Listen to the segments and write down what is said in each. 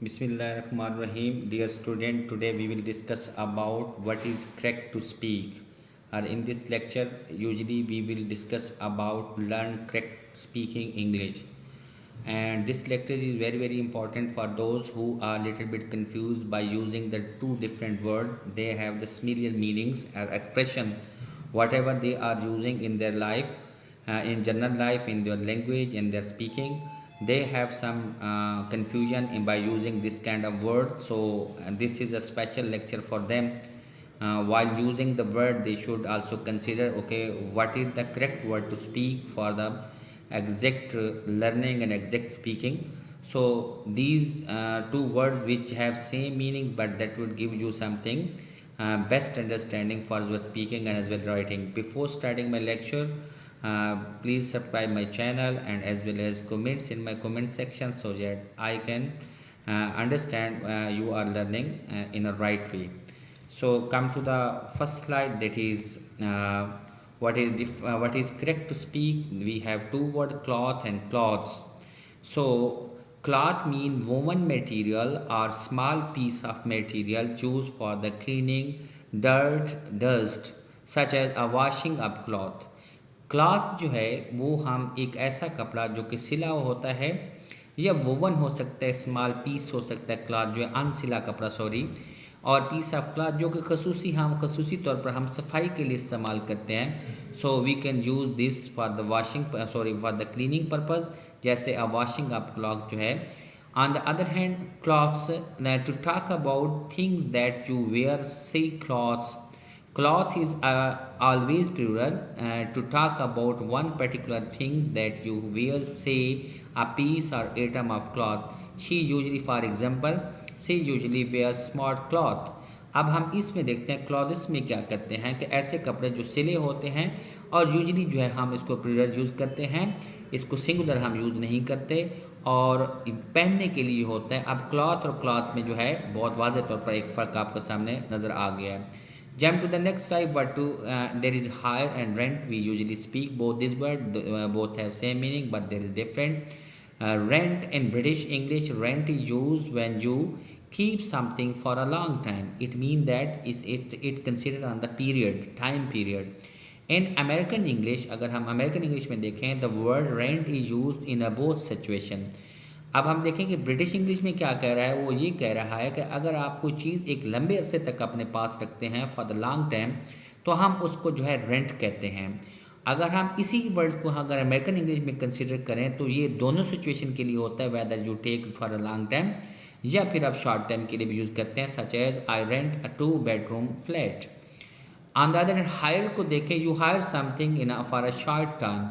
Bismillahirrahmanirrahim. Dear student, today we will discuss about what is correct to speak. Or in this lecture, usually we will discuss about learn correct speaking English. And this lecture is very important for those who are little bit confused by using the two different words. They have the similar meanings or expression, whatever they are using in their life, in general life, in their language, in their speaking. They have some confusion by using this kind of word. So this is a special lecture for them. While using the word, they should also consider, okay, what is the correct word to speak for the exact learning and exact speaking. So these two words which have same meaning, but that would give you something best understanding for your speaking and as well writing. Before starting my lecture, please subscribe my channel and as well as comments in my comment section so that I can understand you are learning in a right way. So come to the first slide, that is what is correct to speak. We have two words, cloth and cloths. So cloth mean woven material or small piece of material used for the cleaning dirt, dust, such as a washing up cloth. Cloth जो है वो हम एक ऐसा कपड़ा जो कि सिला हुआ होता है या वोवन हो सकता है, स्मॉल पीस हो सकता है, क्लॉथ जो है अनसिला कपड़ा सॉरी, और पीस ऑफ क्लॉथ जो कि खसूसी तौर पर हम सफाई के लिए इस्तेमाल करते हैं. So we can use this for the washing for the cleaning purpose, जैसे अ वॉशिंग अप क्लॉथ जो है. On the other hand, clothes, to talk about things that you wear, say clothes. Cloth is always plural. To talk about one particular thing that you wear, say a piece or atom of cloth. She usually, for example, she usually wears smart cloth. अब हम इसमें देखते हैं clothes में क्या करते हैं कि ऐसे कपड़े जो सिले होते हैं और यूजली जो है हम इसको प्लूरल यूज़ करते हैं, इसको सिंगुलर हम यूज़ नहीं करते और पहनने के लिए होता है. अब क्लॉथ और क्लॉथ में जो है बहुत वाज़ेह तौर पर एक फ़र्क आपके सामने नज़र आ गया है. Jump to the next slide. There is hire and rent. We usually speak both these words. Both have same meaning, but there is different. Rent in British English, rent is used when you keep something for a long time. It means that it considered on the time period. In American English, अगर हम American English में देखें, the word rent is used in a both situation. अब हम देखें कि British English में क्या कह रहा है. वो ये कह रहा है कि अगर आप कोई चीज़ एक लंबे अरसे तक अपने पास रखते हैं फॉर द लॉन्ग टाइम, तो हम उसको जो है रेंट कहते हैं. अगर हम इसी वर्ड्स को अगर अमेरिकन इंग्लिश में कंसिडर करें तो ये दोनों सिचुएशन के लिए होता है, whether you take for a long time या फिर आप शॉर्ट टाइम के लिए भी यूज़ करते हैं, such as I rent a 2 bedroom flat. On the other hand hire को देखें, you hire something in for a short time.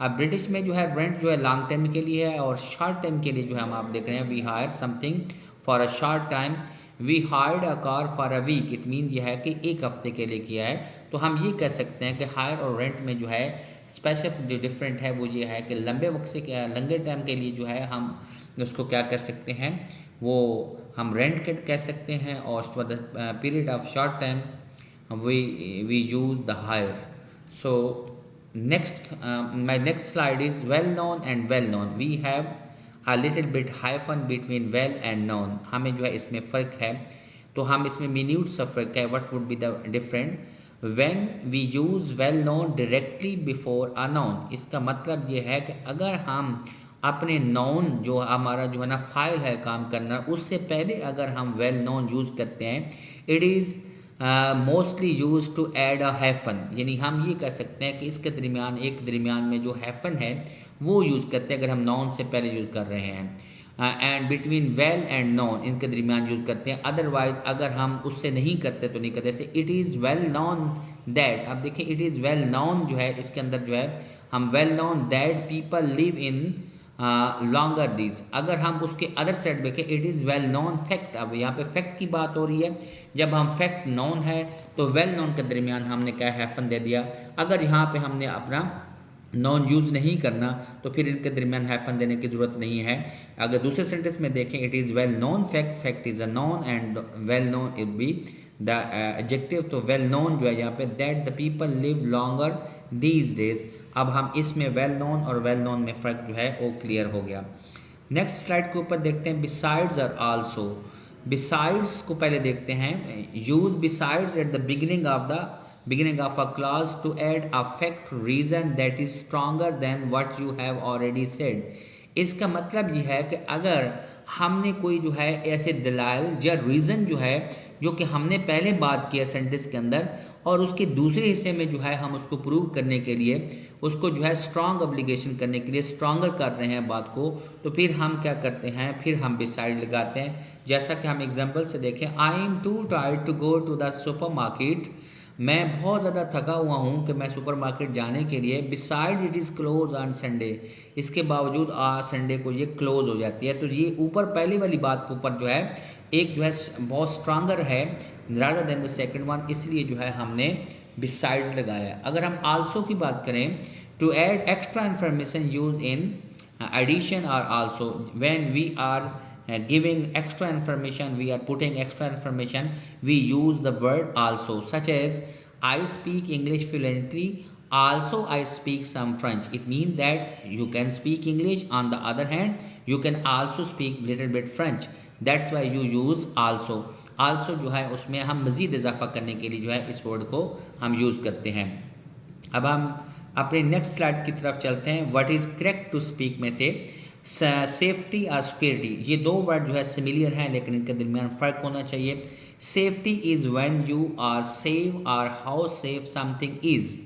अब ब्रिटिश में जो है रेंट जो है लॉन्ग टाइम के लिए है और शॉर्ट टाइम के लिए जो है हम आप देख रहे हैं we hire something for a short time. We hired a car for a week. It mean यह है कि एक हफ्ते के लिए किया है. तो हम ये कह सकते हैं कि हायर और रेंट में जो है स्पेसिफिक जो डिफरेंट है वो ये है कि लंबे वक्त से लंबे टाइम के लिए जो है हम उसको क्या कह सकते हैं, वो हम रेंट कह सकते हैं, और for the period of short time we use the higher. So my next slide is well known and well known. We have a little bit hyphen between well and known. हमें जो है इसमें फ़र्क है, तो हम इसमें minute सा फ़र्क है. What would be the different when we use well known directly before a noun. इसका मतलब ये है कि अगर हम अपने नॉन जो हमारा जो है ना फाइल है काम करना, उससे पहले अगर हम वेल नोन यूज़ करते हैं, it is mostly use to add a hyphen. यानी हम ये कह सकते हैं कि इसके दरमियान में जो हैफन है वो यूज़ करते हैं अगर हम नॉन से पहले यूज़ कर रहे हैं. And between well and non इनके दरमियान यूज़ करते हैं. अदरवाइज अगर हम उससे नहीं करते तो नहीं करते. जैसे it is well non that. अब देखिए इट इज़ वेल नॉन जो है इसके अंदर जो है हम well non that people live in longer these. अगर हम उसके अदर साइड देखें it is well non fact. अब यहाँ पे फैक्ट की बात हो रही है. जब हम फैक्ट नॉन है तो वेल नॉन के दरमियान हमने क्या हैफन दे दिया. अगर यहाँ पे हमने अपना नॉन यूज़ नहीं करना तो फिर इनके दरमियान हैफन देने की ज़रूरत नहीं है. अगर दूसरे सेंटेंस में देखें it is well non fact, fact is a non and well non it be the adjective. तो वेल नॉन जो है यहाँ पे that the people live longer these days. अब हम इसमें वेल नोन और वेल नोन में फ़र्क जो है वो क्लियर हो गया. नेक्स्ट स्लाइड के ऊपर देखते हैं बिसाइड्स और आल्सो। बिसाइड्स को पहले देखते हैं। Use besides at the beginning of a clause to add a fact reason that is stronger than what you have already said। इसका मतलब ये है कि अगर हमने कोई जो है ऐसे दलाइल या रीज़न जो है जो कि हमने पहले बात किया सेंटेंस के अंदर और उसके दूसरे हिस्से में जो है हम उसको प्रूव करने के लिए उसको जो है स्ट्रॉन्ग ऑब्लिगेशन करने के लिए स्ट्रॉन्गर कर रहे हैं बात को, तो फिर हम क्या करते हैं, फिर हम बिसाइड लगाते हैं। जैसा कि हम एग्जांपल से देखें, I'm too tired to go to the supermarket. मैं बहुत ज़्यादा थका हुआ हूँ कि मैं सुपरमार्केट जाने के लिए। Beside it is close on Sunday. इसके बावजूद आज संडे को ये क्लोज हो जाती है। तो ये ऊपर पहली वाली बात के ऊपर जो है एक जो है बहुत स्ट्रांगर है rather than the second one, इसलिए जो है हमने बिसाइड्स लगाया। अगर हम आल्सो की बात करें, to add extra information use in addition or also, when we are giving extra information, we are putting extra information, we use the word also, such as I speak English fluently, also I speak some French। it means that you can speak English, on the other hand you can also speak little bit French, that's why you use also। also जो है उसमें हम मज़ीद इजाफा करने के लिए जो है इस वर्ड को हम यूज़ करते हैं। अब हम अपने नेक्स्ट स्लाइड की तरफ चलते हैं। What is correct to speak में से सेफ्टी और सिक्योरिटी, ये दो वर्ड जो है सिमिलर हैं लेकिन इनके दरमियान फ़र्क होना चाहिए। Safety is when you are safe और हाउ सेफ समथिंग इज़।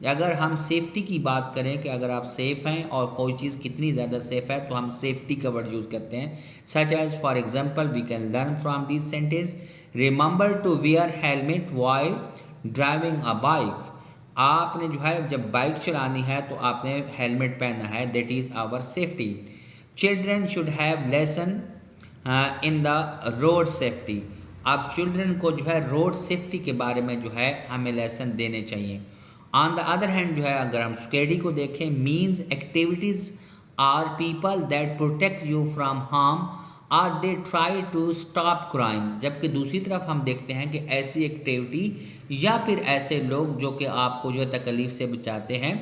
अगर हम सेफ्टी की बात करें कि अगर आप सेफ़ हैं और कोई चीज़ कितनी ज़्यादा सेफ़ है तो हम सेफ्टी का वर्ड यूज़ करते हैं। Such as for example we can learn from this sentence, remember to wear helmet while driving a bike. आपने जो है जब बाइक चलानी है तो आपने हेलमेट पहनना है, that is our safety. Children should have lesson in the road safety. अब चिल्ड्रन को जो है रोड सेफ्टी के बारे में जो है हमें लेसन देने चाहिए। ऑन द अदर हैंड जो है अगर हम सिक्योरिटी को देखें, means activities or people that protect you from harm or they try to stop crimes. जबकि दूसरी तरफ हम देखते हैं कि ऐसी एक्टिविटी या फिर ऐसे लोग जो कि आपको जो है तकलीफ़ से बचाते हैं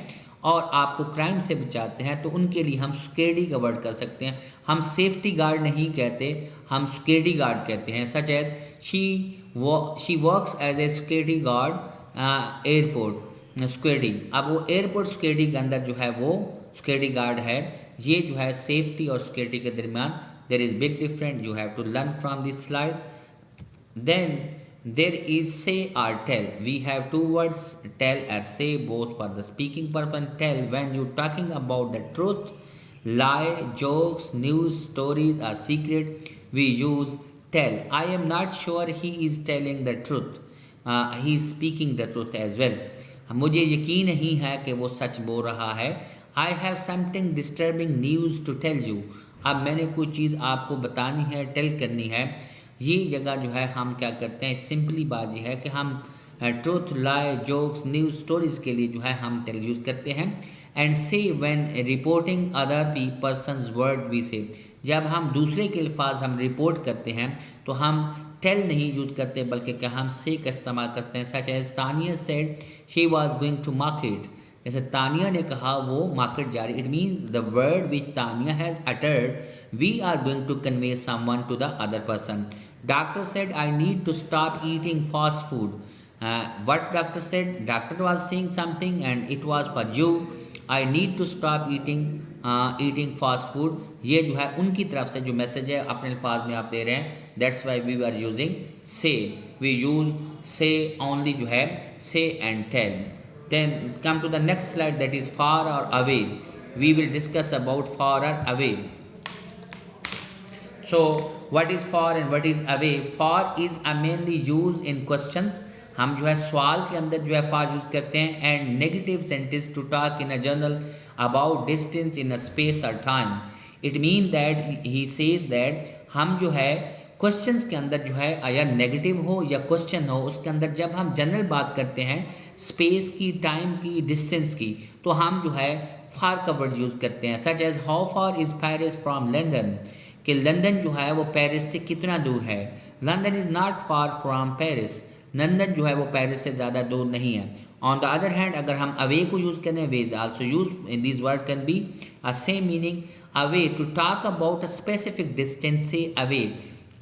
और आपको क्राइम से बचाते हैं, तो उनके लिए हम सिक्योरिटी का वर्ड कर सकते हैं। हम सेफ्टी गार्ड नहीं कहते, हम सिक्योरिटी गार्ड कहते हैं। Such as she works as a security guard airport security. अब वो एयरपोर्ट सिक्योरिटी के अंदर जो है वो सिक्योरिटी गार्ड है। ये जो है सेफ्टी और सिक्योरिटी के दरमियान there is big difference, you have to learn from this slide। Then there is say or tell। we have two words, tell or say, both for the speaking purpose। tell when you talking about the truth, lie, jokes, news, stories or secret, we use tell। I am not sure he is telling the truth, he is speaking the truth as well। मुझे यकीन नहीं है कि वो सच बोल रहा है। I have something disturbing news to tell you। अब मैंने कोई चीज़ आपको बतानी है, टेल करनी है। ये जगह जो है हम क्या करते हैं, सिंपली बात ये है कि हम ट्रूथ, लाई, जोक्स, न्यूज़, स्टोरीज़ के लिए जो है हम टेल यूज़ करते हैं। And say when reporting other persons word we say, जब हम दूसरे के अल्फाज हम रिपोर्ट करते हैं तो हम टेल नहीं यूज़ करते बल्कि क्या हम से का इस्तेमाल करते हैं। Such as Tania said she was going to market. जैसे तानिया ने कहा वो मार्केट जा रही, it means the word which Tania has uttered we are going to convey someone to the other person. Doctor said I need to stop eating fast food. What doctor said, doctor was saying something and it was for you. I need to stop eating fast food. ये जो है उनकी तरफ से जो message है अपने अल्फाज में आप दे रहे हैं, that's why we are using say. We use say only जो है say and tell. Then come to the next slide, that is far or away। we will discuss about far or away। so what is far and what is away? far is mainly used in questions। हम जो है सवाल के अंदर जो है far use करते हैं। and negative sentence to talk in a journal about distance in a space or time। it means that he says that हम जो है क्वेश्चंस के अंदर जो है या नेगेटिव हो या क्वेश्चन हो, उसके अंदर जब हम जनरल बात करते हैं स्पेस की, टाइम की, डिस्टेंस की, तो हम जो है फार का वर्ड यूज़ करते हैं। Such as how far is Paris from London, कि लंदन जो है वो पेरिस से कितना दूर है। London is not far from Paris, London जो है वो पेरिस से ज़्यादा दूर नहीं है। ऑन द अदर हैंड अगर हम अवे को यूज़ करें, way is also use in this word can be a same meaning. Away to talk about a specific distance से अवे।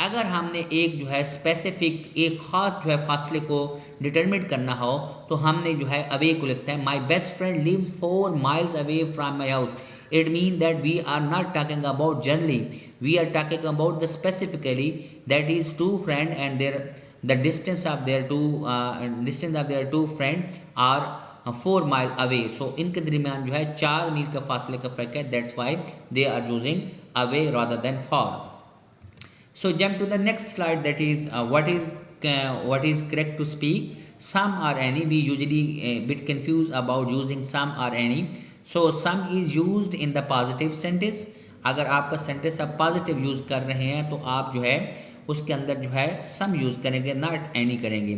अगर हमने एक जो है स्पेसिफिक एक ख़ास जो है फासले को डिटरमिन करना हो तो हमने जो है अवे को लिखते हैं। My best friend lives 4 miles away from my house. It mean that we are not talking about generally, we are talking about the specifically, that is two friend and their the distance of their two friend are 4 mile away। so इनके दरमियान जो है 4 मील का फासले का फ़र्क है, that's why they are using away rather than far। so jump to the next slide, that is what is correct to speak some or any। we usually bit confused about using some or any। so some is used in the positive sentence। अगर आपका sentence आप positive use कर रहे हैं तो आप जो है उसके अंदर जो है सम यूज़ करेंगे, नॉट एनी करेंगे।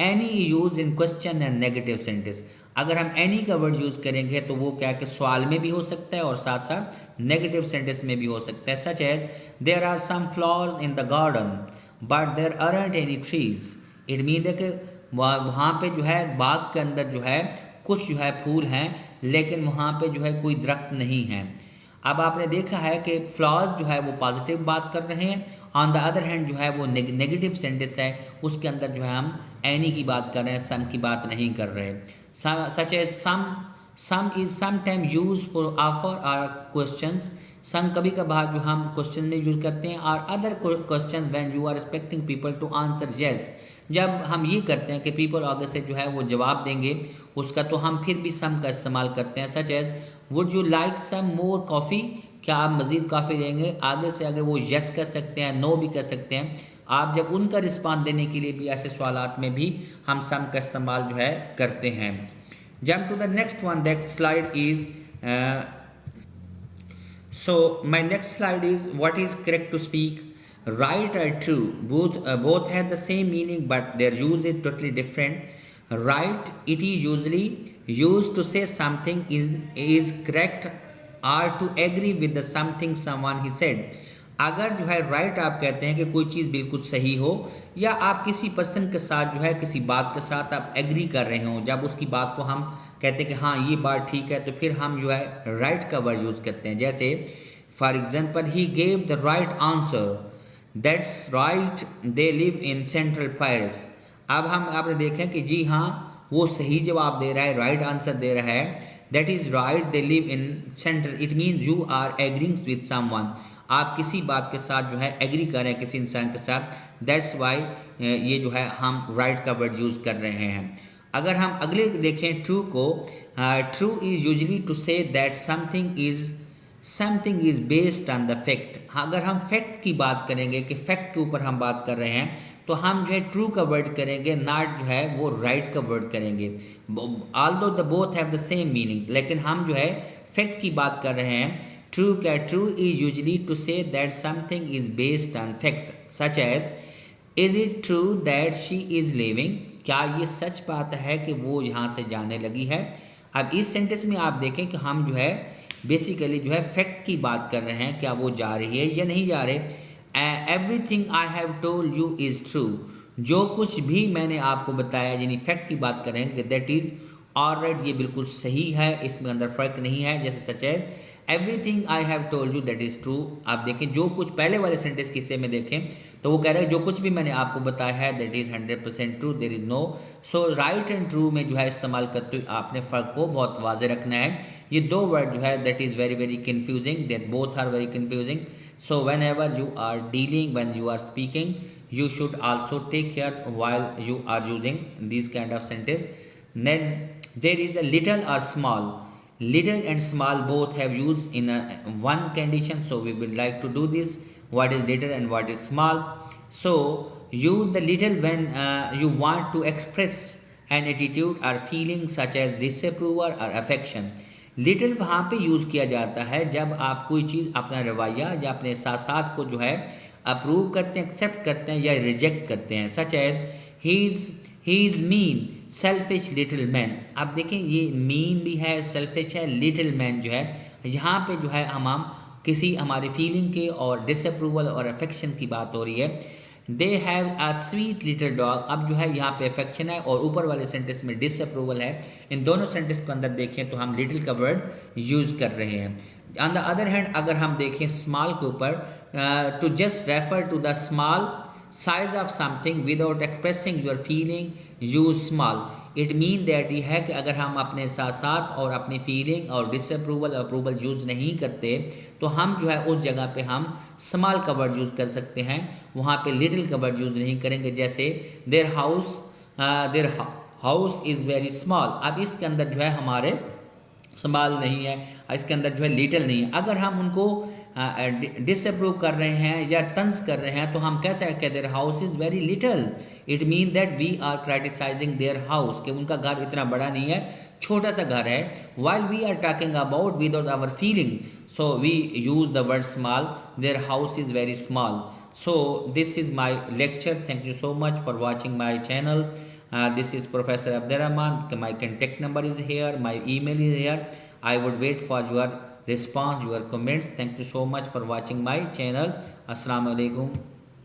Any use in question and negative sentence. अगर हम एनी का वर्ड यूज़ करेंगे तो वो क्या कि सवाल में भी हो सकता है और साथ साथ नेगेटिव सेंटेंस में भी हो सकता है। Such as there are some flowers in the garden but there aren't any trees. It mean कि वहाँ पे जो है बाग के अंदर जो है कुछ जो है फूल हैं लेकिन वहाँ पे जो है कोई दरख्त नहीं है। अब आपने देखा है कि फ्लॉज जो है वो पॉजिटिव बात कर रहे हैं, ऑन द अदर हैंड जो है वो नेगेटिव सेंटेंस है उसके अंदर जो है हम एनी की बात कर रहे हैं, सम की बात नहीं कर रहे। Such as some is some time use for offer or questions. Some कभी कभार जो हम क्वेश्चन में यूज करते हैं, और other question when you are expecting people to answer yes. जब हम ये करते हैं कि पीपल आगे से जो है वो जवाब देंगे उसका, तो हम फिर भी सम का इस्तेमाल करते हैं। Such as would you like some more coffee. क्या आप मज़ीद कॉफ़ी देंगे? आगे से अगर वो यस कर सकते हैं, नो भी कर सकते हैं। आप जब उनका रिस्पॉन्स देने के लिए भी ऐसे सवालात में भी हम सम का इस्तेमाल जो है करते हैं। Jump to the next one, that slide is so my next slide is what is correct to speak right or true। both have the same meaning but their use is totally different। right, it is usually used to say something is correct or to agree with the something someone he said। अगर जो है right आप कहते हैं कि कोई चीज़ बिल्कुल सही हो या आप किसी पर्सन के साथ जो है किसी बात के साथ आप एग्री कर रहे हो, जब उसकी बात को हम कहते हैं कि हाँ ये बात ठीक है, तो फिर हम जो है राइट का वर्ड यूज़ करते हैं। जैसे for example he gave the right answer, that's right they live in central Paris. अब हम आपने देखें कि जी हाँ वो सही जवाब दे रहा है, राइट आंसर दे रहा है, that is right they live in central. It means you are agreeing with someone, आप किसी बात के साथ जो है एग्री कर रहे हैं किसी इंसान के साथ, दैट्स वाई ये जो है हम राइट का वर्ड यूज़ कर रहे हैं। अगर हम अगले देखें ट्रू को, true is usually to say that something is based on the fact. अगर हम फैक्ट की बात करेंगे कि फैक्ट के ऊपर हम बात कर रहे हैं तो हम जो है ट्रू का वर्ड करेंगे, नॉट जो है वो राइट का वर्ड करेंगे। Although the both have the same meaning, लेकिन हम जो है फैक्ट की बात कर रहे हैं। ट्रू क्या, true is usually to say that something is based on fact. Such as is it true that she is living. क्या ये सच बात है कि वो यहाँ से जाने लगी है। अब इस सेंटेंस में आप देखें कि हम जो है बेसिकली जो है फैक्ट की बात कर रहे हैं, क्या वो जा रही है या नहीं जा रहे। Everything I have told you is true. जो कुछ भी मैंने आपको बताया यानी फैक्ट की बात करेंगे, दैट इज़ ऑलराइट, ये बिल्कुल सही है, इसमें अंदर फ़र्क नहीं है। जैसे such as everything I have told you that is true. आप देखें जो कुछ पहले वाले सेंटेंस के हिस्से में देखें तो वो कह रहे हैं जो कुछ भी मैंने आपको बताया है that is 100% true, there is no. So right and true में जो है इस्तेमाल करते हुए आपने फ़र्क को बहुत वाज़े रखना है। ये दो वर्ड जो है that is very very confusing, that both are very confusing. So whenever you are dealing, when you are speaking, you should also take care while you are using these kind of sentence। Then there is a little or small। Little and small both have used in one condition, so we would like to do this, what is little and what is small। So use the little when you want to express an attitude or feeling such as disapproval or affection। Little वहाँ पे use किया जाता है जब आप कोई चीज़ अपना रवैया या अपने एहसासात को जो है अप्रूव करते हैं, एक्सेप्ट करते हैं या रिजेक्ट करते हैं। Such as he is mean selfish little man. अब देखें ये मीन भी है, सेल्फिश है, लिटिल मैन जो है यहाँ पे जो है हम किसी हमारी फीलिंग के और डिसअप्रूवल और अफेक्शन की बात हो रही है। They have a sweet little dog. अब जो है यहाँ पे अफेक्शन है और ऊपर वाले सेंटेंस में डिसअप्रूवल है। इन दोनों सेंटेंस को अंदर देखें तो हम लिटिल का वर्ड यूज़ कर रहे हैं। ऑन द अदर हैंड अगर हम देखें स्मॉल के ऊपर, to just refer to the small size of something without expressing your feeling use small. It mean that ये है कि अगर हम अपने साथ साथ और अपनी फीलिंग और डिसअप्रूवल और अप्रूवल यूज़ नहीं करते तो हम जो है उस जगह पे हम स्मॉल का वर्ड यूज़ कर सकते हैं, वहाँ पे लिटिल का वर्ड यूज़ नहीं करेंगे। जैसे there house is very small, अब इसके अंदर जो है हमारे स्मॉल नहीं है, इसके अंदर जो है लिटिल नहीं है। अगर हम उनको डिसअप्रूव कर रहे हैं या तंज कर रहे हैं तो हम कैसे कहते हैं their house is very little. It mean that we are criticising their house, कि उनका घर इतना बड़ा नहीं है, छोटा सा घर है। While we are talking about without our feeling, so we use the word small, their house is very small. So this is my lecture. Thank you so much for watching my channel. This is Professor Abdurrahman. My contact number is here. My email is here. I would wait for your response, your comments. Thank you so much for watching my channel. Assalamu alaikum.